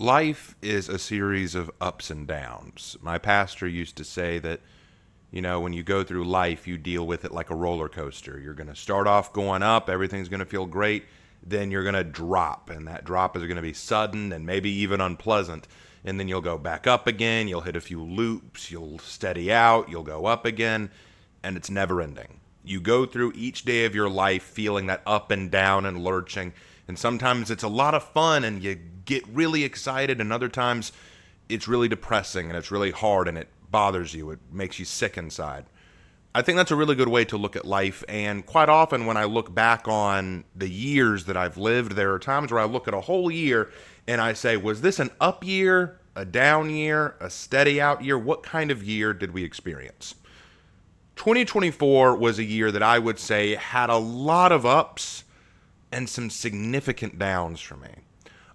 Life is a series of ups and downs. My pastor used to say that, when you go through life, you deal with it like a roller coaster. You're going to start off going up, everything's going to feel great, then you're going to drop, and that drop is going to be sudden and maybe even unpleasant. And then you'll go back up again, you'll hit a few loops, you'll steady out, you'll go up again, and it's never ending. You go through each day of your life feeling that up and down and lurching, and sometimes it's a lot of fun and you get really excited, and other times it's really depressing and it's really hard and it bothers you. It makes you sick inside. I think that's a really good way to look at life. And quite often, when I look back on the years that I've lived, there are times where I look at a whole year and I say, was this an up year, a down year, a steady out year? What kind of year did we experience? 2024 was a year that I would say had a lot of ups and some significant downs for me.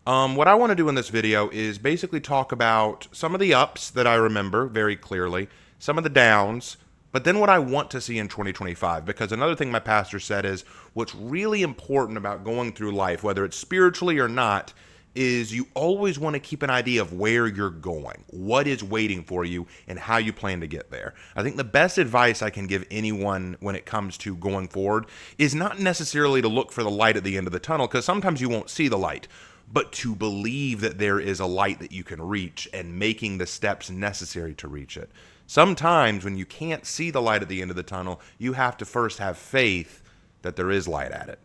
What I want to do in this video is basically talk about some of the ups that I remember very clearly, some of the downs, but then what I want to see in 2025. Because another thing my pastor said is what's really important about going through life, whether it's spiritually or not, is you always want to keep an idea of where you're going, what is waiting for you, and how you plan to get there. I think the best advice I can give anyone when it comes to going forward is not necessarily to look for the light at the end of the tunnel, because sometimes you won't see the light, but to believe that there is a light that you can reach and making the steps necessary to reach it. Sometimes when you can't see the light at the end of the tunnel, you have to first have faith that there is light at it,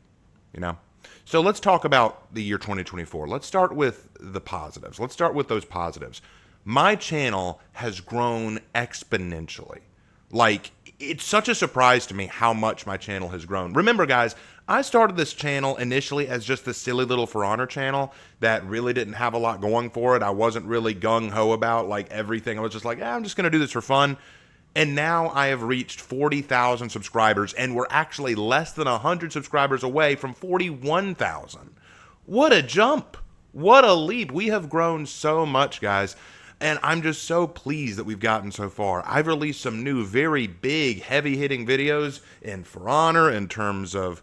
you know? So let's talk about the year 2024. Let's start with the positives. Let's start with those positives. My channel has grown exponentially. Like, it's such a surprise to me how much my channel has grown. Remember, guys, I started this channel initially as just this silly little For Honor channel that really didn't have a lot going for it. I wasn't really gung-ho about, like, everything. I was just like, I'm just going to do this for fun. And now I have reached 40,000 subscribers, and we're actually less than 100 subscribers away from 41,000. What a jump. What a leap. We have grown so much, guys. And I'm just so pleased that we've gotten so far. I've released some new, very big, heavy-hitting videos in For Honor in terms of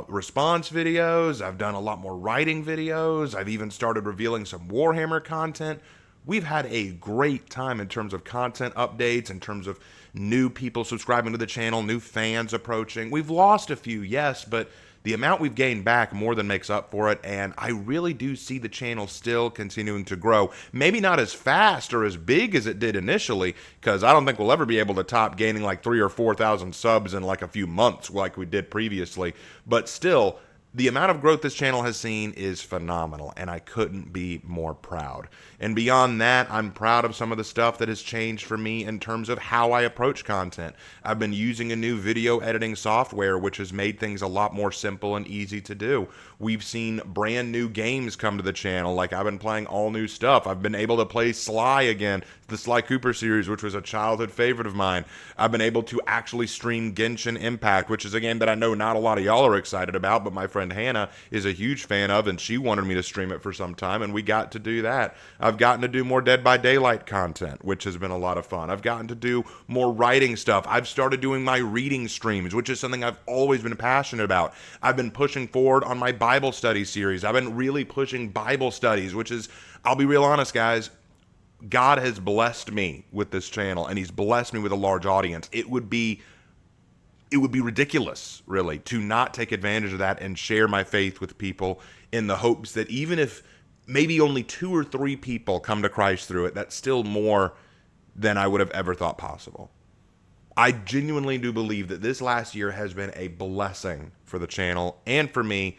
response videos. I've done a lot more writing videos. I've even started revealing some Warhammer content. We've had a great time in terms of content updates, in terms of new people subscribing to the channel, new fans approaching. We've lost a few, yes, but the amount we've gained back more than makes up for it, and I really do see the channel still continuing to grow. Maybe not as fast or as big as it did initially, because I don't think we'll ever be able to top gaining like 3,000 or 4,000 subs in like a few months like we did previously, but still, the amount of growth this channel has seen is phenomenal, and I couldn't be more proud. And beyond that, I'm proud of some of the stuff that has changed for me in terms of how I approach content. I've been using a new video editing software, which has made things a lot more simple and easy to do. We've seen brand new games come to the channel, like I've been playing all new stuff. I've been able to play Sly again, the Sly Cooper series, which was a childhood favorite of mine. I've been able to actually stream Genshin Impact, which is a game that I know not a lot of y'all are excited about, but my friend Hannah is a huge fan of, and she wanted me to stream it for some time, and we got to do that. I've gotten to do more Dead by Daylight content, which has been a lot of fun. I've gotten to do more writing stuff. I've started doing my reading streams, which is something I've always been passionate about. I've been pushing forward on my Bible study series. I've been really pushing Bible studies, which is, I'll be real honest, guys, God has blessed me with this channel, and he's blessed me with a large audience. It would be ridiculous, really, to not take advantage of that and share my faith with people in the hopes that even if maybe only 2 or 3 people come to Christ through it, that's still more than I would have ever thought possible. I genuinely do believe that this last year has been a blessing for the channel and for me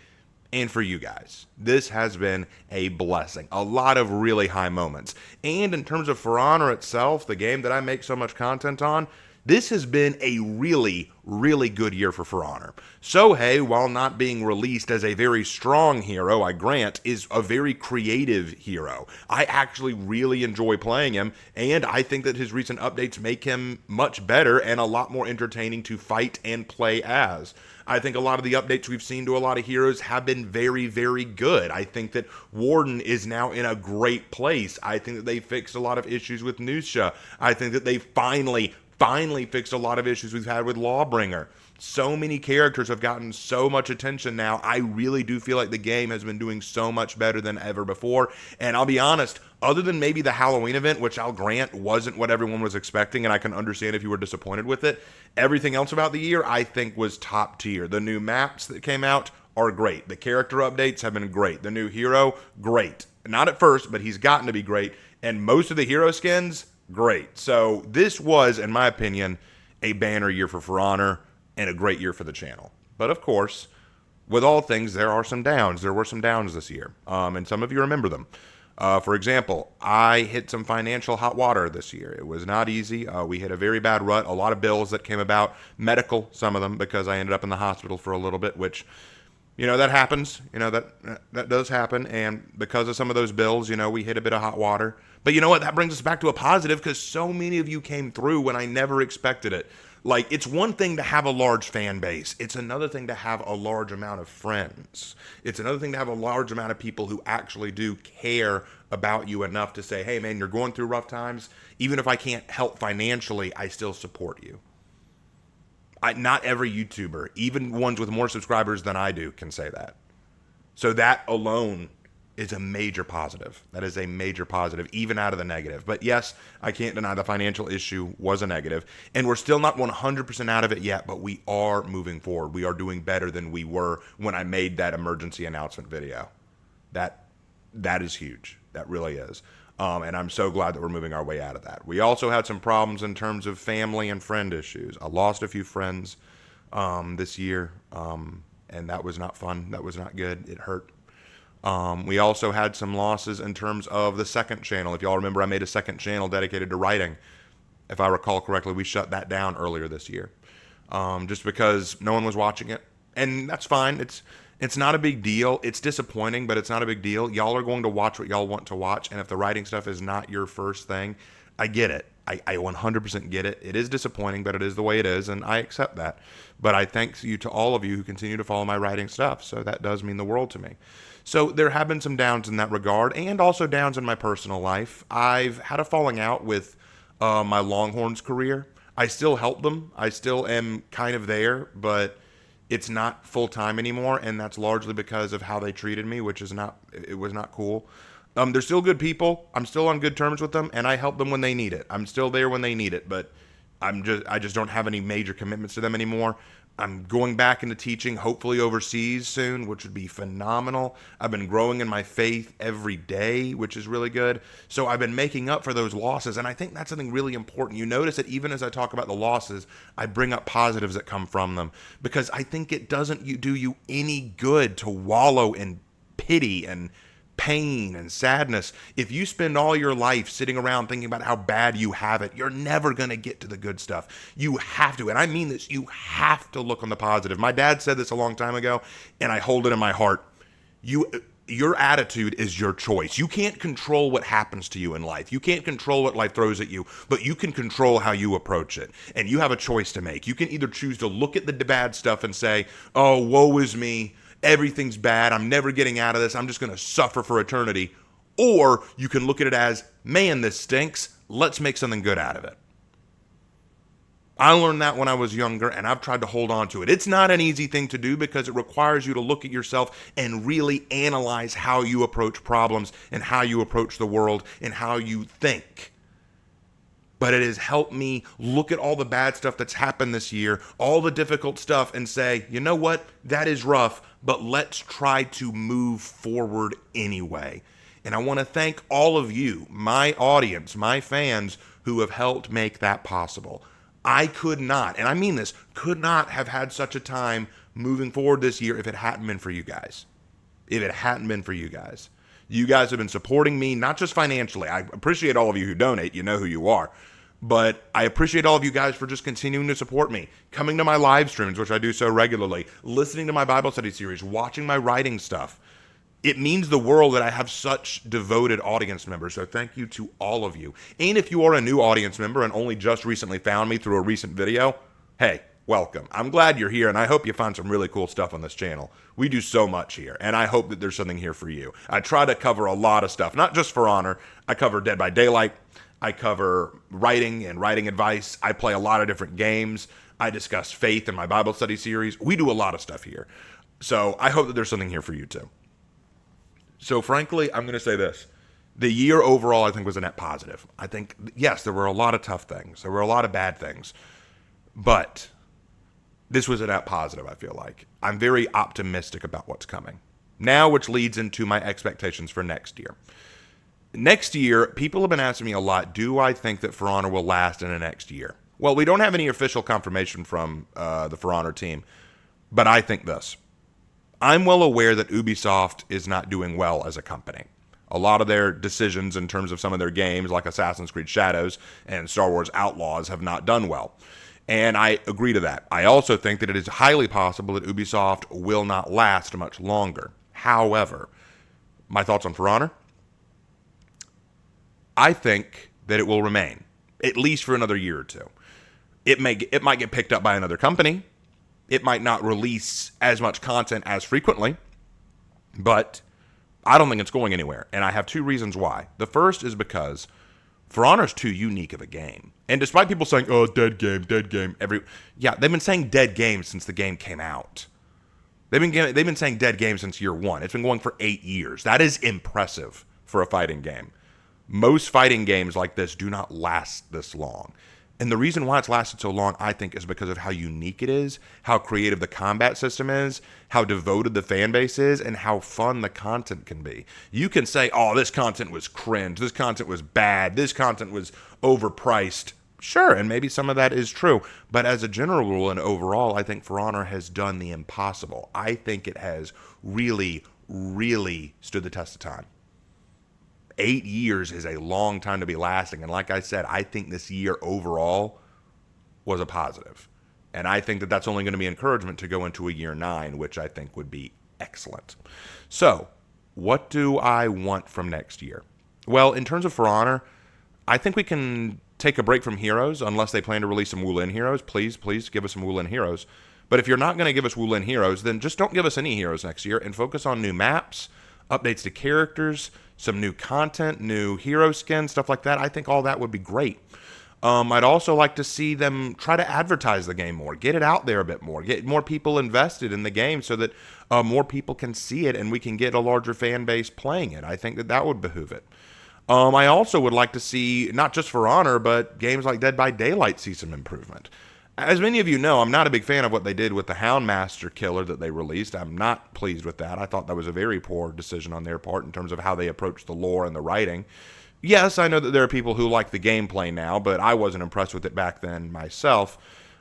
and for you guys. This has been a blessing. A lot of really high moments. And in terms of For Honor itself, the game that I make so much content on, this has been a really, really good year for Honor. Sohei, while not being released as a very strong hero, I grant, is a very creative hero. I actually really enjoy playing him, and I think that his recent updates make him much better and a lot more entertaining to fight and play as. I think a lot of the updates we've seen to a lot of heroes have been very, very good. I think that Warden is now in a great place. I think that they fixed a lot of issues with Nusha. I think that they finally fixed a lot of issues we've had with Lawbringer. So many characters have gotten so much attention now. I really do feel like the game has been doing so much better than ever before. And I'll be honest, other than maybe the Halloween event, which I'll grant wasn't what everyone was expecting, and I can understand if you were disappointed with it, everything else about the year I think was top tier. The new maps that came out are great. The character updates have been great. The new hero, great. Not at first, but he's gotten to be great. And most of the hero skins, great. So this was, in my opinion, a banner year For Honor and a great year for the channel. But of course, with all things, there are some downs. There were some downs this year, and some of you remember them. For example, I hit some financial hot water this year. It was not easy. We hit a very bad rut. A lot of bills that came about, medical, some of them, because I ended up in the hospital for a little bit, which, that happens. That does happen. And because of some of those bills, we hit a bit of hot water. But you know what? That brings us back to a positive, because so many of you came through when I never expected it. Like, it's one thing to have a large fan base. It's another thing to have a large amount of friends. It's another thing to have a large amount of people who actually do care about you enough to say, hey, man, you're going through rough times. Even if I can't help financially, I still support you. Not every YouTuber, even ones with more subscribers than I do, can say that. So that alone is a major positive. That is a major positive, even out of the negative. But yes, I can't deny the financial issue was a negative. And we're still not 100% out of it yet, but we are moving forward. We are doing better than we were when I made that emergency announcement video. That is huge. That really is. And I'm so glad that we're moving our way out of that. We also had some problems in terms of family and friend issues. I lost a few friends this year, and that was not fun. That was not good. It hurt. We also had some losses in terms of the second channel. If y'all remember, I made a second channel dedicated to writing. If I recall correctly, we shut that down earlier this year, just because no one was watching it. And that's fine. It's not a big deal. It's disappointing, but it's not a big deal. Y'all are going to watch what y'all want to watch. And if the writing stuff is not your first thing, I get it. I 100% get it. It is disappointing, but it is the way it is, and I accept that. But I thank you to all of you who continue to follow my writing stuff, so that does mean the world to me. So there have been some downs in that regard, and also downs in my personal life. I've had a falling out with my Longhorns career. I still help them. I still am kind of there, but it's not full-time anymore, and that's largely because of how they treated me, which is it was not cool. They're still good people. I'm still on good terms with them, and I help them when they need it. I'm still there when they need it, but I just don't have any major commitments to them anymore. I'm going back into teaching, hopefully overseas soon, which would be phenomenal. I've been growing in my faith every day, which is really good. So I've been making up for those losses, and I think that's something really important. You notice that even as I talk about the losses, I bring up positives that come from them, because I think it doesn't do you any good to wallow in pity and pain and sadness. If you spend all your life sitting around thinking about how bad you have it, you're never going to get to the good stuff. You have to, and I mean this, you have to look on the positive. My dad said this a long time ago, and I hold it in my heart. Your attitude is your choice. You can't control what happens to you in life. You can't control what life throws at you, but you can control how you approach it. And you have a choice to make. You can either choose to look at the bad stuff and say, oh, woe is me. Everything's bad. I'm never getting out of this. I'm just going to suffer for eternity. Or you can look at it as, man, this stinks. Let's make something good out of it. I learned that when I was younger, and I've tried to hold on to it. It's not an easy thing to do, because it requires you to look at yourself and really analyze how you approach problems and how you approach the world and how you think. But it has helped me look at all the bad stuff that's happened this year, all the difficult stuff, and say, you know what? That is rough, but let's try to move forward anyway. And I want to thank all of you, my audience, my fans, who have helped make that possible. I could not, and I mean this, could not have had such a time moving forward this year if it hadn't been for you guys. If it hadn't been for you guys. You guys have been supporting me, not just financially. I appreciate all of you who donate. You know who you are. But I appreciate all of you guys for just continuing to support me, coming to my live streams, which I do so regularly, listening to my Bible study series, watching my writing stuff. It means the world that I have such devoted audience members, so thank you to all of you. And if you are a new audience member and only just recently found me through a recent video, hey, welcome. I'm glad you're here, and I hope you find some really cool stuff on this channel. We do so much here, and I hope that there's something here for you. I try to cover a lot of stuff, not just For Honor. I cover Dead by Daylight. I cover writing and writing advice. I play a lot of different games. I discuss faith in my Bible study series. We do a lot of stuff here. So I hope that there's something here for you too. So frankly, I'm going to say this. The year overall, I think, was a net positive. I think, yes, there were a lot of tough things. There were a lot of bad things. But this was a net positive, I feel like. I'm very optimistic about what's coming. Now, which leads into my expectations for next year. Next year, people have been asking me a lot, do I think that For Honor will last in the next year? Well, we don't have any official confirmation from the For Honor team, but I think this. I'm well aware that Ubisoft is not doing well as a company. A lot of their decisions in terms of some of their games, like Assassin's Creed Shadows and Star Wars Outlaws, have not done well. And I agree to that. I also think that it is highly possible that Ubisoft will not last much longer. However, my thoughts on For Honor? I think that it will remain, at least for another year or two. It might get picked up by another company. It might not release as much content as frequently, but I don't think it's going anywhere. And I have two reasons why. The first is because For Honor is too unique of a game. And despite people saying, oh, dead game, they've been saying dead game since the game came out. They've been saying dead game since year one. It's been going for 8 years. That is impressive for a fighting game. Most fighting games like this do not last this long. And the reason why it's lasted so long, I think, is because of how unique it is, how creative the combat system is, how devoted the fan base is, and how fun the content can be. You can say, oh, this content was cringe, this content was bad, this content was overpriced. Sure, and maybe some of that is true. But as a general rule and overall, I think For Honor has done the impossible. I think it has really, really stood the test of time. 8 years is a long time to be lasting. And like I said, I think this year overall was a positive. And I think that that's only going to be encouragement to go into a year 9, which I think would be excellent. So, what do I want from next year? Well, in terms of For Honor, I think we can take a break from Heroes, unless they plan to release some Wulin Heroes. Please give us some Wulin Heroes. But if you're not going to give us Wulin Heroes, then just don't give us any heroes next year and focus on new maps, updates to characters, some new content, new hero skins, stuff like that. I think all that would be great. I'd also like to see them try to advertise the game more, get it out there a bit more, get more people invested in the game so that more people can see it and we can get a larger fan base playing it. I think that would behoove it. I also would like to see, not just For Honor, but games like Dead by Daylight see some improvement. As many of you know, I'm not a big fan of what they did with the Houndmaster killer that they released. I'm not pleased with that. I thought that was a very poor decision on their part in terms of how they approached the lore and the writing. Yes, I know that there are people who like the gameplay now, but I wasn't impressed with it back then myself.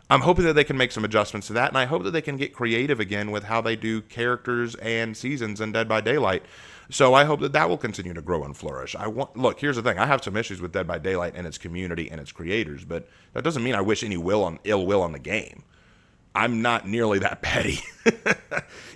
I'm hoping that they can make some adjustments to that, and I hope that they can get creative again with how they do characters and seasons in Dead by Daylight. So I hope that will continue to grow and flourish. Look, here's the thing. I have some issues with Dead by Daylight and its community and its creators, but that doesn't mean I wish any ill will on the game. I'm not nearly that petty.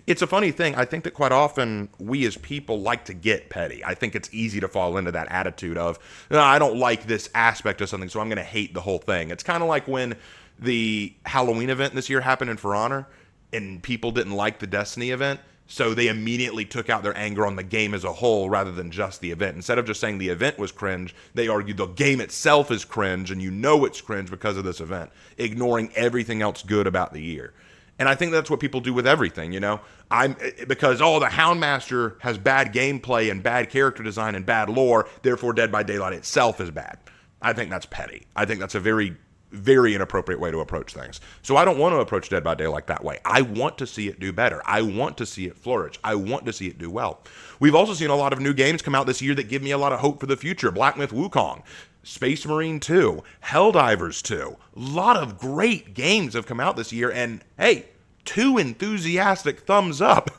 It's a funny thing. I think that quite often we as people like to get petty. I think it's easy to fall into that attitude of, I don't like this aspect of something, so I'm going to hate the whole thing. It's kind of like when the Halloween event this year happened in For Honor, and people didn't like the Destiny event. So they immediately took out their anger on the game as a whole rather than just the event. Instead of just saying the event was cringe, they argued the game itself is cringe, and you know it's cringe because of this event, ignoring everything else good about the year. And I think that's what people do with everything, you know? Because the Houndmaster has bad gameplay and bad character design and bad lore, therefore Dead by Daylight itself is bad. I think that's petty. I think that's a very inappropriate way to approach things. So I don't want to approach Dead by Daylight that way. I want to see it do better. I want to see it flourish. I want to see it do well. We've also seen a lot of new games come out this year that give me a lot of hope for the future. Black Myth Wukong, Space Marine 2, Helldivers 2. A lot of great games have come out this year, and hey, 2 enthusiastic thumbs up.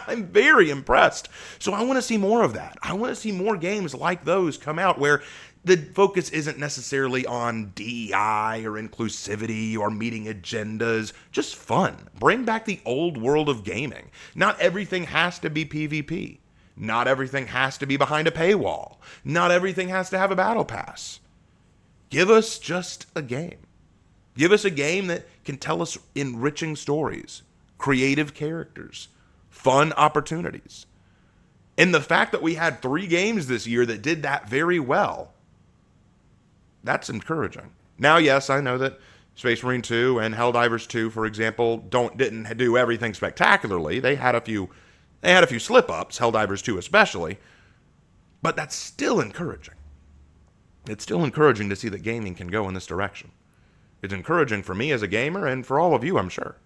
I'm very impressed. So I want to see more of that. I want to see more games like those come out where the focus isn't necessarily on DEI or inclusivity or meeting agendas, just fun. Bring back the old world of gaming. Not everything has to be PvP. Not everything has to be behind a paywall. Not everything has to have a battle pass. Give us just a game. Give us a game that can tell us enriching stories, creative characters, fun opportunities. And the fact that we had 3 games this year that did that very well, that's encouraging. Now, yes, I know that Space Marine 2 and Helldivers 2, for example, didn't do everything spectacularly. They had a few slip-ups, Helldivers 2 especially, but that's still encouraging. It's still encouraging to see that gaming can go in this direction. It's encouraging for me as a gamer and for all of you, I'm sure.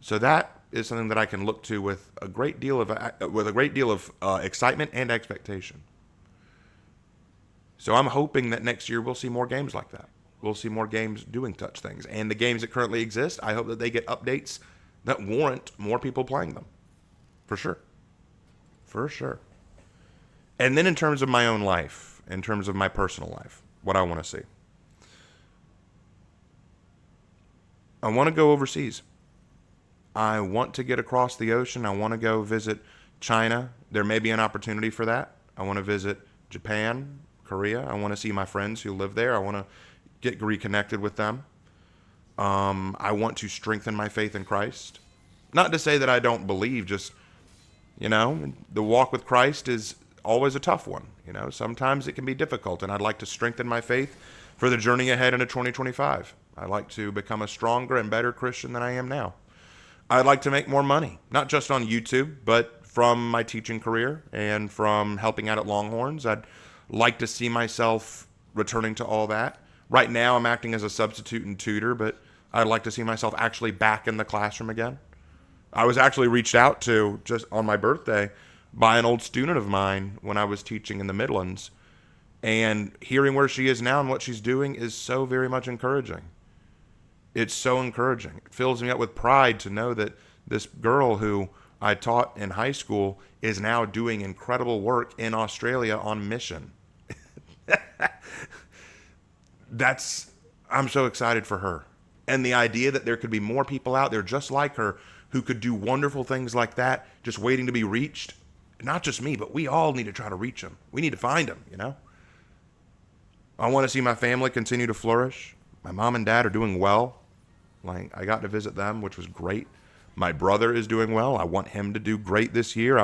So that is something that I can look to with a great deal of excitement and expectation. So I'm hoping that next year we'll see more games like that. We'll see more games doing touch things. And the games that currently exist, I hope that they get updates that warrant more people playing them. For sure. For sure. And then in terms of my own life, in terms of my personal life, what I want to see. I want to go overseas. I want to get across the ocean. I want to go visit China. There may be an opportunity for that. I want to visit Japan, Korea. I want to see my friends who live there. I want to get reconnected with them. I want to strengthen my faith in Christ. Not to say that I don't believe, just, the walk with Christ is always a tough one. Sometimes it can be difficult, and I'd like to strengthen my faith for the journey ahead into 2025. I'd like to become a stronger and better Christian than I am now. I'd like to make more money, not just on YouTube, but from my teaching career and from helping out at Longhorns. I'd like to see myself returning to all that. Right now, I'm acting as a substitute and tutor, but I'd like to see myself actually back in the classroom again. I was actually reached out to just on my birthday by an old student of mine when I was teaching in the Midlands. And hearing where she is now and what she's doing is so very much encouraging. It's so encouraging. It fills me up with pride to know that this girl who I taught in high school is now doing incredible work in Australia on mission. I'm so excited for her. And the idea that there could be more people out there just like her who could do wonderful things like that, just waiting to be reached. Not just me, but we all need to try to reach them. We need to find them, I want to see my family continue to flourish. My mom and dad are doing well. I got to visit them, which was great. My brother is doing well. I want him to do great this year.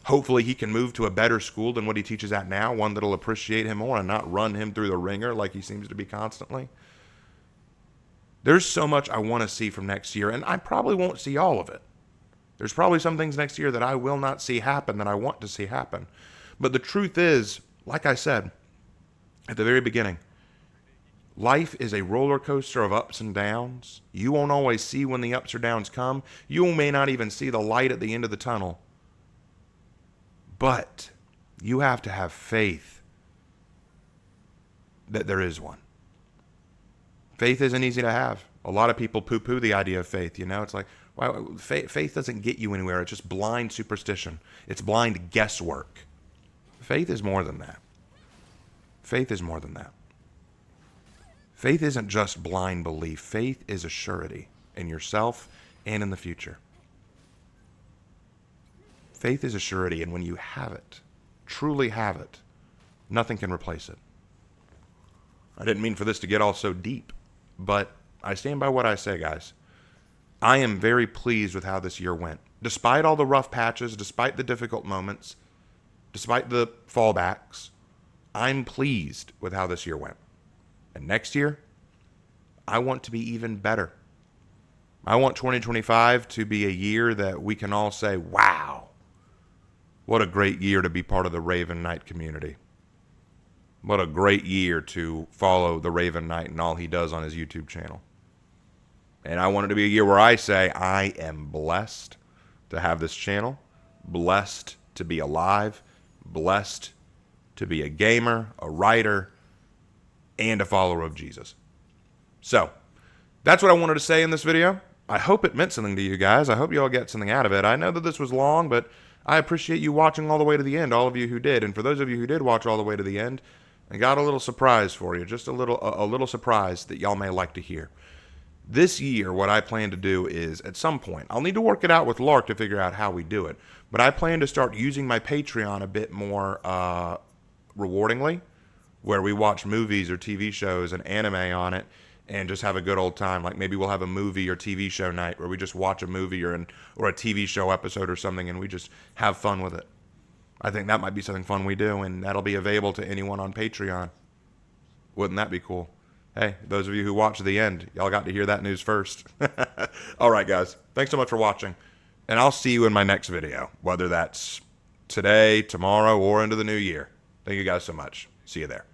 Hopefully he can move to a better school than what he teaches at now, one that'll appreciate him more and not run him through the ringer like he seems to be constantly. There's so much I want to see from next year, and I probably won't see all of it. There's probably some things next year that I will not see happen that I want to see happen. But the truth is, like I said at the very beginning, life is a roller coaster of ups and downs. You won't always see when the ups or downs come. You may not even see the light at the end of the tunnel. But you have to have faith that there is one. Faith isn't easy to have. A lot of people poo-poo the idea of faith. It's like, wow, faith doesn't get you anywhere. It's just blind superstition. It's blind guesswork. Faith is more than that. Faith is more than that. Faith isn't just blind belief. Faith is a surety in yourself and in the future. Faith is a surety, and when you have it, truly have it, nothing can replace it. I didn't mean for this to get all so deep, but I stand by what I say, guys. I am very pleased with how this year went. Despite all the rough patches, despite the difficult moments, despite the fallbacks, I'm pleased with how this year went. And next year, I want to be even better. I want 2025 to be a year that we can all say, wow, what a great year to be part of the Raven Knight community. What a great year to follow the Raven Knight and all he does on his YouTube channel. And I want it to be a year where I say, I am blessed to have this channel, blessed to be alive, blessed to be a gamer, a writer, and a follower of Jesus. So, that's what I wanted to say in this video. I hope it meant something to you guys. I hope you all get something out of it. I know that this was long, but I appreciate you watching all the way to the end, all of you who did. And for those of you who did watch all the way to the end, I got a little surprise for you, just a little surprise that y'all may like to hear. This year, what I plan to do is, at some point, I'll need to work it out with Lark to figure out how we do it, but I plan to start using my Patreon a bit more rewardingly, where we watch movies or TV shows and anime on it and just have a good old time. Like maybe we'll have a movie or TV show night where we just watch a movie or a TV show episode or something and we just have fun with it. I think that might be something fun we do, and that'll be available to anyone on Patreon. Wouldn't that be cool? Hey, those of you who watch the end, y'all got to hear that news first. All right, guys. Thanks so much for watching. And I'll see you in my next video, whether that's today, tomorrow, or into the new year. Thank you guys so much. See you there.